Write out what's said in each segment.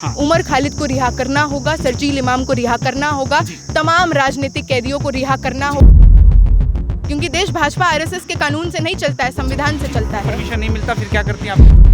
हाँ। उमर खालिद को रिहा करना होगा, शर्जील इमाम को रिहा करना होगा, तमाम राजनीतिक कैदियों को रिहा करना होगा, क्योंकि देश भाजपा आरएसएस के कानून से नहीं चलता है, संविधान से चलता है। परमिशन नहीं मिलता फिर क्या करती हैं आप?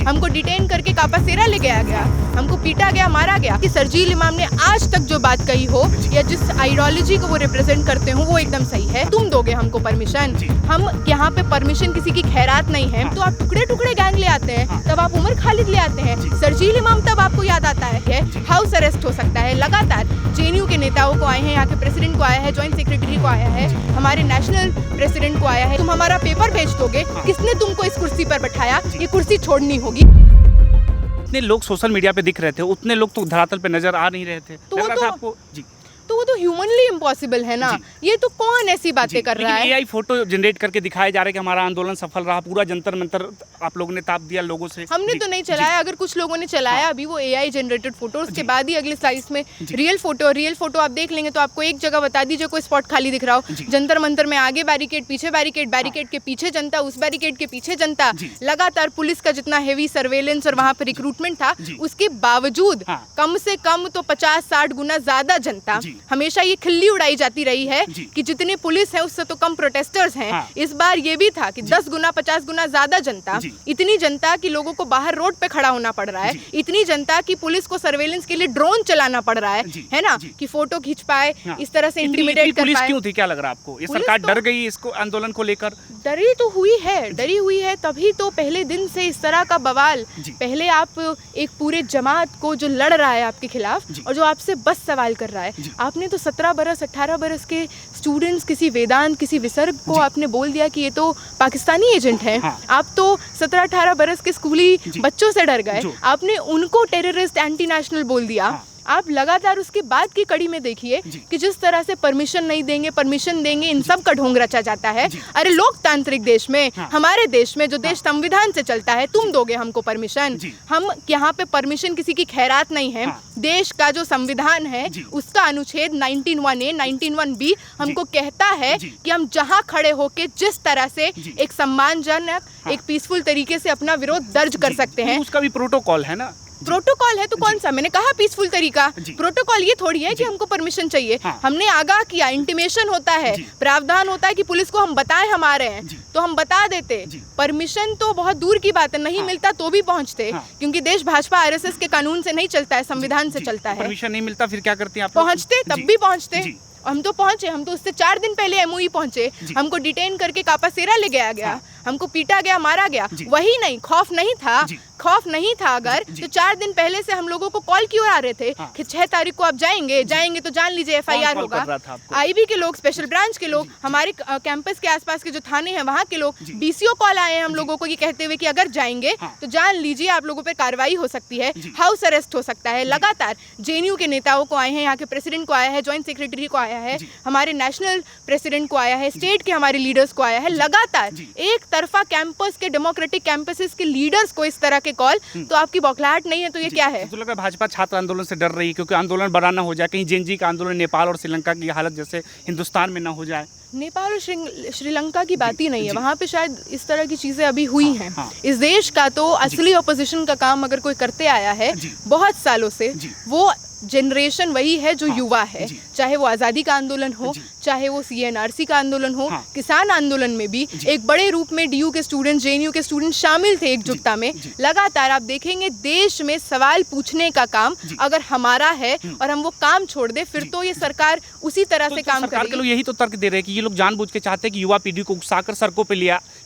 हमको डिटेन करके कापासेरा ले गया गया, हमको पीटा गया, मारा गया। कि शर्जील इमाम ने आज तक जो बात कही हो या जिस आइडियोलॉजी को वो रिप्रेजेंट करते हो वो एकदम सही है। तुम दोगे हमको परमिशन? हम यहाँ पे परमिशन किसी की खैरात नहीं है। तो आप टुकड़े टुकड़े गैंग ले आते हैं, तब आप उमर खालिद ले आते हैं, शर्जील इमाम तब आपको याद आता है। हाउस अरेस्ट हो सकता है लगातार। जेएनयू के नेताओं को आए हैं, यहाँ के प्रेसिडेंट को आया है, ज्वाइंट सेक्रेटरी को आया है, हमारे नेशनल प्रेसिडेंट को आया है। तुम हमारा पेपर भेज दोगे? किसने तुमको इस कुर्सी पर बैठाया? ये कुर्सी छोड़नी होगी। जितने लोग सोशल मीडिया पे दिख रहे थे उतने लोग तो धरातल पे नजर आ नहीं रहे थे। तो लग वो रहा तो था आपको जी। तो वो तो ह्यूमनली इम्पॉसिबल है ना। ये तो कौन ऐसी बातें कर रहा है? एआई फोटो जनरेट करके दिखाया जा रहा है कि हमारा आंदोलन सफल रहा, पूरा जंतर मंतर आप लोगों ने ताप दिया लोगों से। हमने तो नहीं चलाया, अगर कुछ लोगों ने चलाया अभी वो एआई जनरेटेड फोटो, उसके बाद ही अगले स्लाइड्स में रियल फोटो आप देख लेंगे तो आपको एक जगह बता दीजिए कोई स्पॉट खाली दिख रहा हो। जंतर मंतर में आगे बैरिकेड, पीछे बैरिकेड, बैरिकेड के पीछे जनता, उस बैरिकेड के पीछे जनता, लगातार पुलिस का जितना हेवी सर्वेलेंस और वहाँ पे रिक्रूटमेंट था उसके बावजूद कम से कम तो 50-60 गुना ज्यादा जनता। हमेशा ये खिल्ली उड़ाई जाती रही है कि जितने पुलिस है उससे तो कम प्रोटेस्टर्स हैं। इस बार ये भी था कि 10 गुना 50 गुना ज्यादा जनता। इतनी जनता कि लोगों को बाहर रोड पे खड़ा होना पड़ रहा है, इतनी जनता कि पुलिस को सर्वेलेंस के लिए ड्रोन चलाना पड़ रहा है ना, कि फोटो खींच पाए, इस तरह से इंटिमिडेट कर पाए। क्यों थी, क्या लग रहा है आपको? ये सरकार डर गई इसको आंदोलन को लेकर? डरी तो हुई है, तभी तो पहले दिन से इस तरह का बवाल। पहले आप एक पूरे जमात को जो लड़ रहा है आपके खिलाफ और जो आपसे बस सवाल कर रहा है, आपने तो 17 बरस 18 बरस के स्टूडेंट्स, किसी वेदांत, किसी विसर्ग को आपने बोल दिया कि ये तो पाकिस्तानी एजेंट है। आप तो 17-18 बरस के स्कूली बच्चों से डर गए, आपने उनको टेररिस्ट, एंटी नेशनल बोल दिया। आप लगातार उसके बाद की कड़ी में देखिए कि जिस तरह से परमिशन नहीं देंगे, परमिशन देंगे, इन सब का ढोंग रचा जाता है। अरे लोकतांत्रिक देश में, हमारे देश में जो देश संविधान से चलता है, तुम दोगे हमको परमिशन? हम यहाँ पे परमिशन किसी की खैरात नहीं है। देश का जो संविधान है उसका अनुच्छेद 19(1)(a), 19(1)(b) हमको कहता है कि हम जहाँ खड़े होके जिस तरह से एक सम्मानजनक, एक पीसफुल तरीके से अपना विरोध दर्ज कर सकते हैं। उसका भी प्रोटोकॉल है ना। प्रोटोकॉल है तो कौन सा? मैंने कहा पीसफुल तरीका। प्रोटोकॉल ये थोड़ी है कि हमको परमिशन चाहिए। हमने आगाह किया, इंटीमेशन होता है, प्रावधान होता है कि पुलिस को हम बताएं हम आ रहे हैं तो हम बता देते। परमिशन तो बहुत दूर की बात है, नहीं मिलता तो भी पहुंचते, क्योंकि देश भाजपा आरएसएस के कानून से नहीं चलता है, संविधान से चलता है। परमिशन नहीं मिलता फिर क्या करती हैं आप? पहुंचते, तब भी पहुंचते। हम तो पहुंचे, हम तो उससे 4 दिन पहले एमओई पहुंचे। हमको डिटेन करके कापासेरा ले गया गया, हमको पीटा गया, मारा गया। वही नहीं, खौफ नहीं था अगर तो 4 दिन पहले से हम लोगों को कॉल क्यों आ रहे थे कि 6 तारीख को आप जाएंगे तो जान लीजिए FIR होगा। आईबी के लोग, स्पेशल ब्रांच के लोग, हमारे कैंपस के आसपास के जो थाने हैं वहाँ के लोग, DCO कॉल आए हैं हम लोगों को ये कहते हुए कि अगर जाएंगे तो जान लीजिए आप लोगों पर कार्रवाई हो सकती है, हाउस अरेस्ट हो सकता है। लगातार जेएनयू के नेताओं को आए हैं, यहाँ के प्रेसिडेंट को आया है, ज्वाइंट सेक्रेटरी को आया है, हमारे नेशनल प्रेसिडेंट को आया है, स्टेट के हमारे लीडर्स को आया है। लगातार एक तरफा कैंपस के, डेमोक्रेटिक कैंपसेस के लीडर्स को इस तरह के कॉल, तो आपकी बौखलाहट नहीं है तो ये क्या है? तो लग रहा है भाजपा छात्र आंदोलन से डर रही है क्योंकि आंदोलन बड़ा ना हो जाए, कहीं जेएनजी का आंदोलन नेपाल और श्रीलंका की हालत जैसे हिंदुस्तान में ना हो जाए। नेपाल और श्रीलंका की बात ही नहीं है, वहाँ पे शायद इस तरह की चीजें अभी हुई हैं। इस देश का तो असली ऑपोजिशन का काम अगर कोई करते आया है बहुत सालों से, वो जनरेशन वही है जो युवा है। चाहे वो आज़ादी का आंदोलन हो, चाहे वो CNRC का आंदोलन हो, किसान आंदोलन में भी एक बड़े रूप में DU के स्टूडेंट, JNU के स्टूडेंट शामिल थे एकजुटता में। लगातार आप देखेंगे देश में सवाल पूछने का काम अगर हमारा है और हम वो काम छोड़ दे फिर तो ये सरकार उसी तरह से काम करेगी। सरकार के लोग यही तो तर्क दे रहे हैं कि ये लोग जानबूझ के चाहते हैं कि युवा पीढ़ी को उकसाकर सड़कों पे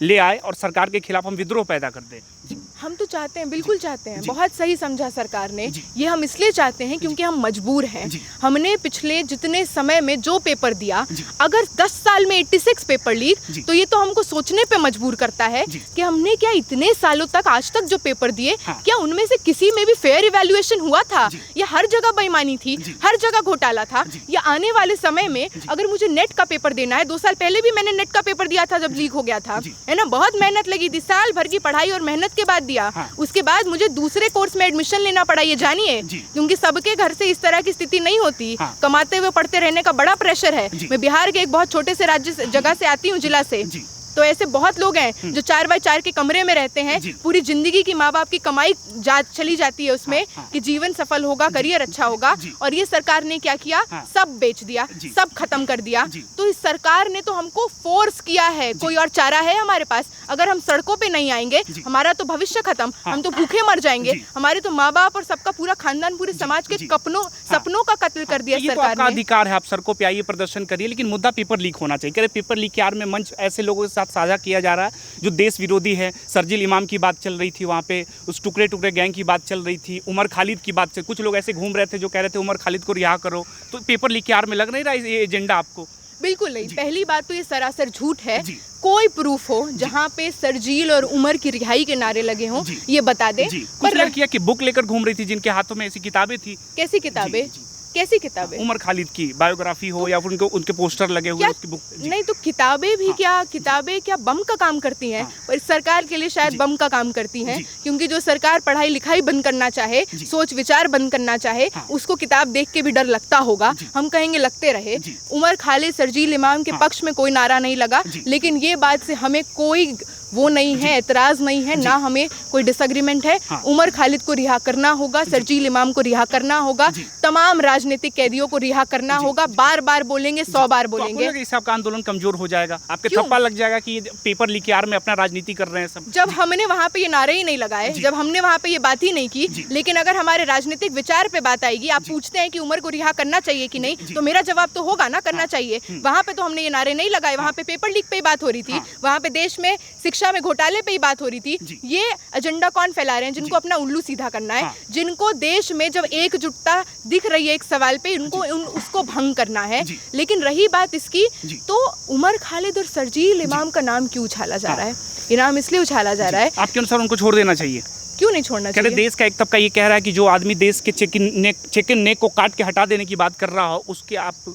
ले आए और सरकार के खिलाफ हम विद्रोह पैदा कर दें। हम तो चाहते हैं, बिल्कुल चाहते हैं, बहुत सही समझा सरकार ने। ये हम इसलिए चाहते हैं क्योंकि हम मजबूर हैं। हमने पिछले जितने समय में जो पेपर दिया, अगर 10 साल में 86 पेपर लीक, तो ये तो हमको सोचने पे मजबूर करता है कि हमने क्या इतने सालों तक आज तक जो पेपर दिए, क्या उनमें से किसी में भी फेयर इवैल्यूएशन हुआ था? या हर जगह बेईमानी थी, हर जगह घोटाला था? या आने वाले समय में अगर मुझे नेट का पेपर देना है, 2 साल पहले भी मैंने नेट का पेपर दिया था जब लीक हो गया था, है ना, बहुत मेहनत लगी थी, साल भर की पढ़ाई और मेहनत के बाद दिया। उसके बाद मुझे दूसरे कोर्स में एडमिशन लेना पड़ा, ये जानिए, क्योंकि सबके घर से इस तरह की स्थिति नहीं होती। कमाते हुए पढ़ते रहने का बड़ा प्रेशर है। मैं बिहार के एक बहुत छोटे से जगह से आती हूँ, जिला से, तो ऐसे बहुत लोग हैं जो 4x4 के कमरे में रहते हैं, पूरी जिंदगी की माँ बाप की कमाई चली जाती है उसमें कि जीवन सफल होगा, करियर अच्छा होगा, और ये सरकार ने क्या किया, सब बेच दिया, सब खत्म कर दिया। तो इस सरकार ने तो हमको फोर्स किया है, कोई और चारा है हमारे पास? अगर हम सड़कों पे नहीं आएंगे, हमारा तो भविष्य खत्म, हम तो भूखे मर जाएंगे। हमारे तो माँ बाप और सबका पूरा खानदान, पूरे समाज के सपनों का कत्ल कर दिया ये सरकार तो आपका ने। अधिकार है, आप सड़कों पे आइए, प्रदर्शन करिए, लेकिन मुद्दा पेपर लीक होना चाहिए। कह रहे पेपर लीक के आड़ में मंच ऐसे लोगों के साथ साझा किया जा रहा है जो देश विरोधी है। शर्जील इमाम की बात चल रही थी वहाँ पे, उस टुकड़े टुकड़े गैंग की बात चल रही थी, उमर खालिद की बात चल, कुछ लोग ऐसे घूम रहे थे जो कह रहे थे उमर खालिद को रिहा करो। तो पेपर लीक के आड़ में लग नहीं रहा ये एजेंडा आपको? बिल्कुल नहीं। पहली बात तो ये सरासर झूठ है। कोई प्रूफ हो जहाँ पे शर्जील और उमर की रिहाई के नारे लगे हों, ये बता दे। कुछ लड़कियां की बुक लेकर घूम रही थी जिनके हाथों में ऐसी किताबें थी। कैसी किताबें? कैसी किताबें? उमर खालिद की बायोग्राफी हो या फिर उनके पोस्टर लगे हुए उसकी बुक। नहीं तो किताबें भी क्या, किताबें क्या बम का काम करती हैं? पर सरकार के लिए शायद बम का काम करती हैं, क्योंकि जो सरकार पढ़ाई लिखाई बंद करना चाहे, सोच विचार बंद करना चाहे, उसको किताब देख के भी डर लगता होगा। हम कहेंगे लगते रहे। उमर खालिद, शर्जील इमाम के पक्ष में कोई नारा नहीं लगा, लेकिन ये बात से हमें कोई वो नहीं है, एतराज नहीं है, ना हमें कोई डिसएग्रीमेंट है। उमर खालिद को रिहा करना होगा, शर्जील इमाम को रिहा करना होगा, तमाम राजनीतिक कैदियों को रिहा करना होगा। बार बार बोलेंगे, 100 बार बोलेंगे। तो इससे आपका आंदोलन कमजोर हो जाएगा, आपके थप्पा लग जाएगा कि ये पेपर लीक के आड़ में अपना राजनीति कर रहे हैं सब। जब हमने वहाँ पे ये नारे ही नहीं लगाए, जब हमने वहाँ पे ये बात ही नहीं की, लेकिन अगर हमारे राजनीतिक विचार पे बात आएगी, आप पूछते हैं कि उमर को रिहा करना चाहिए कि नहीं, तो मेरा जवाब तो होगा ना, करना चाहिए। वहाँ पे तो हमने ये नारे नहीं लगाए, वहाँ पे पेपर लीक पे बात हो रही थी, वहाँ पे देश में शिक्षा में घोटाले पे ही बात हो रही थी। ये एजेंडा कौन फैला रहे हैं? जिनको अपना उल्लू सीधा करना है, जिनको देश में जब एकजुटता दिख रही है एक सवाल पे, उनको उसको भंग करना है। लेकिन रही बात इसकी, तो उमर खालिद और शर्जील इमाम का नाम क्यों उछाला जा रहा है? ये नाम इसलिए उछाला जा रहा है, आपके अनुसार उनको छोड़ देना चाहिए? क्यों नहीं छोड़ना चाहिए? देश का एक तबका ये कह रहा है कि जो आदमी देश के चिकन नेक को काट के हटा देने की बात कर रहा हो, उसके आप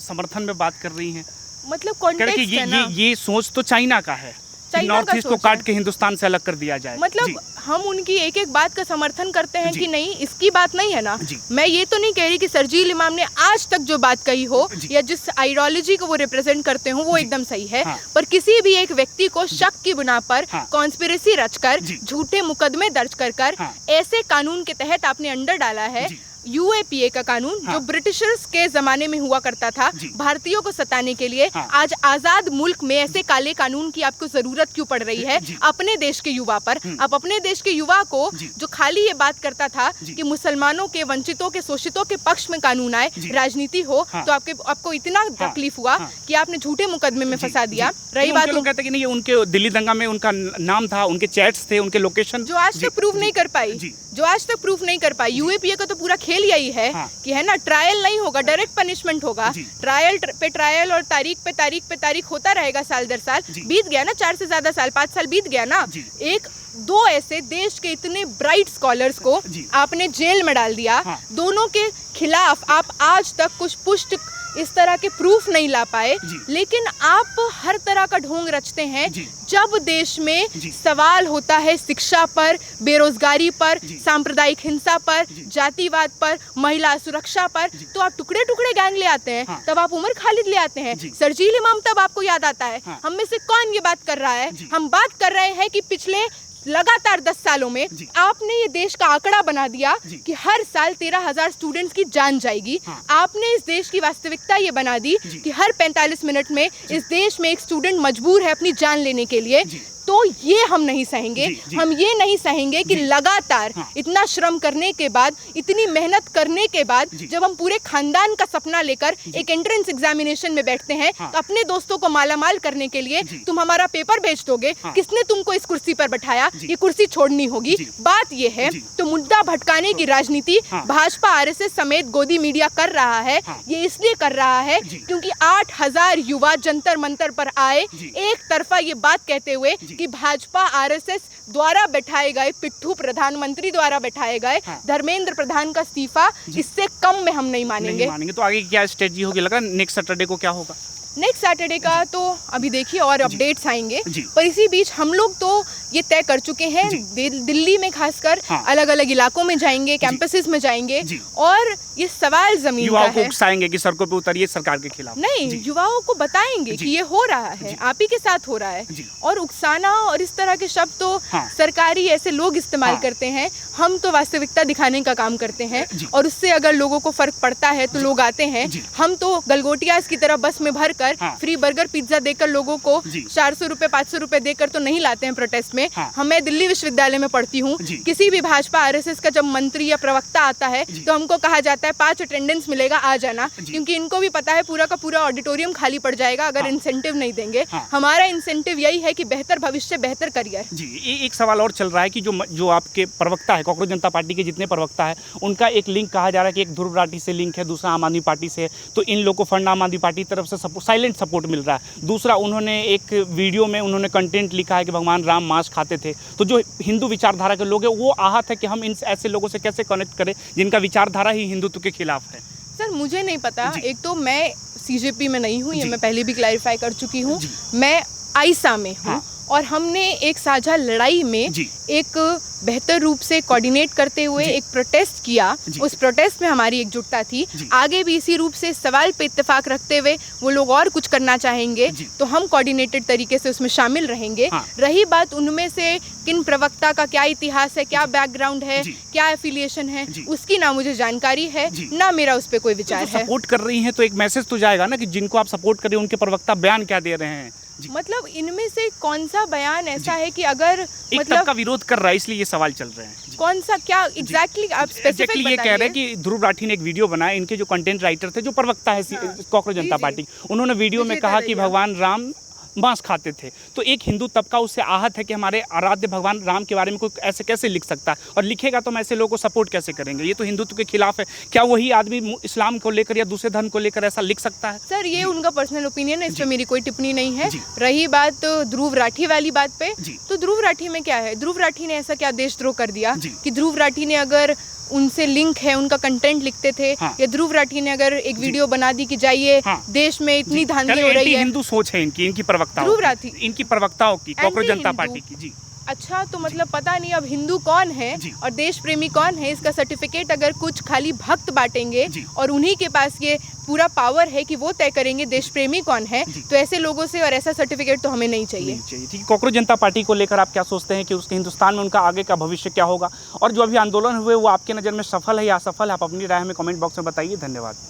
समर्थन में बात कर रही हैं। मतलब कॉन्टेक्स्ट है ना? ये सोच तो चाइना का है, नॉर्थ ईस्ट को काट के हिंदुस्तान से अलग कर दिया जाए। मतलब हम उनकी एक एक बात का समर्थन करते हैं कि नहीं, इसकी बात नहीं है ना। मैं ये तो नहीं कह रही कि शर्जील इमाम ने आज तक जो बात कही हो या जिस आइडियोलॉजी को वो रिप्रेजेंट करते हो वो एकदम सही है। पर किसी भी एक व्यक्ति को शक की बुना पर कॉन्स्पिरेसी रचकर, झूठे मुकदमे दर्ज कर ऐसे कानून के तहत आपने अंडर डाला है, यूएपीए का कानून, जो ब्रिटिशर्स के जमाने में हुआ करता था भारतीयों को सताने के लिए। आज आजाद मुल्क में ऐसे काले कानून की आपको जरूरत क्यों पड़ रही है अपने देश के युवा पर? आप अपने देश के युवा को, जो खाली ये बात करता था कि मुसलमानों के, वंचितों के, शोषितों के पक्ष में कानून आए, राजनीति हो, तो आपको इतना तकलीफ हुआ कि आपने झूठे मुकदमे में फंसा दिया। रही बात, लोग कहते हैं कि नहीं, उनके दिल्ली दंगा में उनका नाम था, उनके चैट्स थे, उनके लोकेशन, जो आज तक प्रूव नहीं कर पाई, जो आज तक प्रूफ नहीं कर पाई। यूएपीए का तो पूरा खेल यही है कि है ना, ट्रायल नहीं होगा, डायरेक्ट पनिशमेंट होगा। ट्रायल पे ट्रायल और तारीख पे तारीख होता रहेगा साल दर साल। बीत गया ना 4 से ज्यादा साल, 5 साल बीत गया ना। एक दो ऐसे देश के इतने ब्राइट स्कॉलर्स को आपने जेल में डाल दिया। दोनों के खिलाफ आप आज तक कुछ पुष्ट इस तरह के प्रूफ नहीं ला पाए, लेकिन आप हर तरह का ढोंग रचते हैं। जब देश में सवाल होता है शिक्षा पर, बेरोजगारी पर, सांप्रदायिक हिंसा पर, जातिवाद पर, महिला सुरक्षा पर, तो आप टुकड़े टुकड़े गैंग ले आते हैं। तब आप उमर खालिद ले आते हैं, शर्जील इमाम तब आपको याद आता है। हम में से कौन ये बात कर रहा है? हम बात कर रहे हैं कि पिछले लगातार 10 सालों में आपने ये देश का आंकड़ा बना दिया कि हर साल 13,000 स्टूडेंट्स की जान जाएगी। आपने इस देश की वास्तविकता ये बना दी कि हर 45 मिनट में इस देश में एक स्टूडेंट मजबूर है अपनी जान लेने के लिए। तो ये हम नहीं सहेंगे। हम ये नहीं सहेंगे कि लगातार इतना श्रम करने के बाद, इतनी मेहनत करने के बाद, जब हम पूरे खानदान का सपना लेकर एक एंट्रेंस एग्जामिनेशन में बैठते हैं, तो अपने दोस्तों को मालामाल करने के लिए तुम हमारा पेपर बेच दोगे। किसने तुमको इस कुर्सी पर बैठाया? ये कुर्सी छोड़नी होगी। बात ये है, तो मुद्दा भटकाने की राजनीति भाजपा, आरएसएस समेत गोदी मीडिया कर रहा है। ये इसलिए कर रहा है क्योंकि 8,000 युवा जंतर मंतर पर आए, एक तरफा ये बात कहते हुए कि भाजपा आरएसएस द्वारा बैठाए गए, पिट्ठू प्रधानमंत्री द्वारा बैठाए गए धर्मेंद्र प्रधान का इस्तीफा, इससे कम में हम नहीं मानेंगे। तो आगे क्या स्ट्रेटजी होगी? लगा नेक्स्ट सैटरडे को क्या होगा? नेक्स्ट सैटरडे का तो अभी देखिए और अपडेट्स आएंगे, पर इसी बीच हम लोग तो ये तय कर चुके हैं। दिल्ली में खासकर अलग अलग इलाकों में जाएंगे, कैंपसेस में जाएंगे और ये सवाल जमीन का है। युवाओं को उकसाएंगे कि सड़कों पे उतरिए सरकार के खिलाफ। नहीं, युवाओं को बताएंगे कि ये हो रहा है, आप ही के साथ हो रहा है। और उकसाना और इस तरह के शब्द तो सरकारी ऐसे लोग इस्तेमाल करते हैं। हम तो वास्तविकता दिखाने का काम करते हैं और उससे अगर लोगों को फर्क पड़ता है तो लोग आते हैं। हम तो गलगोटियास की तरह बस में भरकर फ्री बर्गर पिज्जा देकर लोगों को 400 रुपए 500 रुपए देकर तो नहीं लाते हैं प्रोटेस्ट में। मैं दिल्ली विश्वविद्यालय में पढ़ती हूँ। किसी भी भाजपा आरएसएस का जब मंत्री या प्रवक्ता आता है तो हमको कहा जाता है 5 अटेंडेंस मिलेगा, आ जाना, क्योंकि इनको भी पता है पूरा का पूरा ऑडिटोरियम खाली पड़ जाएगा अगर इंसेंटिव नहीं देंगे। हमारा इंसेंटिव यही है कि बेहतर भविष्य, बेहतर करियर। जी, एक सवाल और चल रहा है कि जो आपके प्रवक्ता है, कांग्रेस जनता पार्टी के जितने प्रवक्ता है, उनका एक लिंक कहा जा रहा है कि एक ध्रुव राठी से लिंक है, दूसरा आम आदमी पार्टी से है। तो इन लोगों को फंड आम आदमी पार्टी की तरफ से साइलेंट सपोर्ट मिल रहा है। दूसरा, उन्होंने एक वीडियो में उन्होंने कंटेंट लिखा है कि भगवान राम मांस खाते थे। तो जो हिंदू विचारधारा के लोग हैं वो आहत है कि हम इन ऐसे लोगों से कैसे कनेक्ट करें जिनका विचारधारा ही हिंदुत्व के खिलाफ है। सर मुझे नहीं पता, एक तो मैं सीजेपी में नहीं हूँ, ये मैं पहले भी क्लैरिफाई कर चुकी हूँ। मैं आईसा में हूँ और हमने एक साझा लड़ाई में एक बेहतर रूप से कोऑर्डिनेट करते हुए एक प्रोटेस्ट किया। उस प्रोटेस्ट में हमारी एकजुटता थी। आगे भी इसी रूप से सवाल पे इत्तेफाक रखते हुए वो लोग और कुछ करना चाहेंगे तो हम कोऑर्डिनेटेड तरीके से उसमें शामिल रहेंगे। रही बात उनमें से किन प्रवक्ता का क्या इतिहास है, क्या बैकग्राउंड है, क्या एफिलिएशन है, उसकी ना मुझे जानकारी है, ना मेरा उस पर कोई विचार है। सपोर्ट कर रही हैं तो एक मैसेज तो जाएगा ना कि जिनको आप सपोर्ट कर रहे हैं उनके प्रवक्ता बयान क्या दे रहे हैं। मतलब इनमें से कौन सा बयान ऐसा है कि अगर एक मतलब का विरोध कर रहा है इसलिए ये सवाल चल रहे हैं। कौन सा, क्या एग्जैक्टली आप स्पेसिफिक ये कह रहे हैं कि ध्रुव राठी ने एक वीडियो बनाया, इनके जो कंटेंट राइटर थे, जो प्रवक्ता है कांग्रेस जनता पार्टी, उन्होंने वीडियो में कहा कि भगवान राम मांस खाते थे। तो एक हिंदू तबका उससे आहत है कि हमारे आराध्य भगवान राम के बारे में कोई ऐसे कैसे लिख सकता है, और लिखेगा तो हम ऐसे लोगों को सपोर्ट कैसे करेंगे। ये तो हिंदुत्व के खिलाफ है। क्या वही आदमी इस्लाम को लेकर या दूसरे धर्म को लेकर ऐसा लिख सकता है? सर ये उनका पर्सनल ओपिनियन है, इस पर मेरी कोई टिप्पणी नहीं है। रही बात ध्रुव राठी वाली बात पे, तो ध्रुव राठी में क्या है? ध्रुव राठी ने ऐसा क्या देशद्रोह कर दिया कि ध्रुव राठी ने अगर उनसे लिंक है, उनका कंटेंट लिखते थे, या ध्रुव राठी ने अगर एक वीडियो बना दी कि जाइए देश में इतनी धांधली हो रही है। हिंदू सोच है इनकी प्रवक्ताओं, ध्रुव राठी इनकी प्रवक्ताओं की, कांग्रेस जनता पार्टी की। जी अच्छा, तो मतलब पता नहीं अब हिंदू कौन है और देश प्रेमी कौन है, इसका सर्टिफिकेट अगर कुछ खाली भक्त बांटेंगे और उन्हीं के पास ये पूरा पावर है कि वो तय करेंगे देश प्रेमी कौन है, तो ऐसे लोगों से और ऐसा सर्टिफिकेट तो हमें नहीं चाहिए। ठीक है, कांग्रेस जनता पार्टी को लेकर आप क्या सोचते हैं कि उसके हिंदुस्तान में उनका आगे का भविष्य क्या होगा, और जो अभी आंदोलन हुए वो आपके नज़र में सफल है या असफल है? आप अपनी राय हमें कमेंट बॉक्स में बताइए। धन्यवाद।